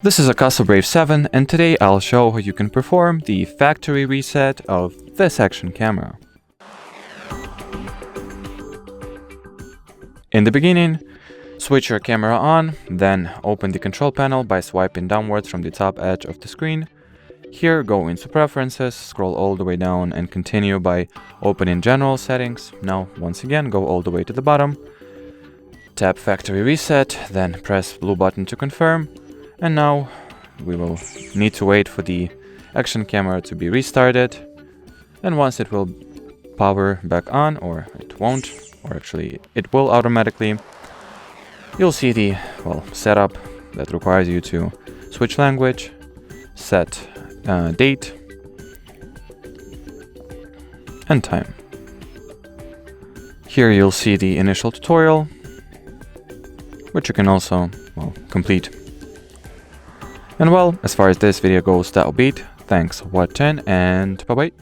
This is AKASO Brave 7, and today I'll show how you can perform the factory reset of this action camera. In the beginning, switch your camera on, then open the control panel by swiping downwards from the top edge of the screen. Here, go into Preferences, scroll all the way down and continue by opening General Settings. Now, once again, go all the way to the bottom. Tap Factory Reset, then press blue button to confirm. And now we will need to wait for the action camera to be restarted. And once it will power back on, or it won't, or actually it will automatically, you'll see the setup that requires you to switch language, set date, and time. Here you'll see the initial tutorial, which you can also complete. And as far as this video goes, that'll be it. Thanks for watching, and bye-bye.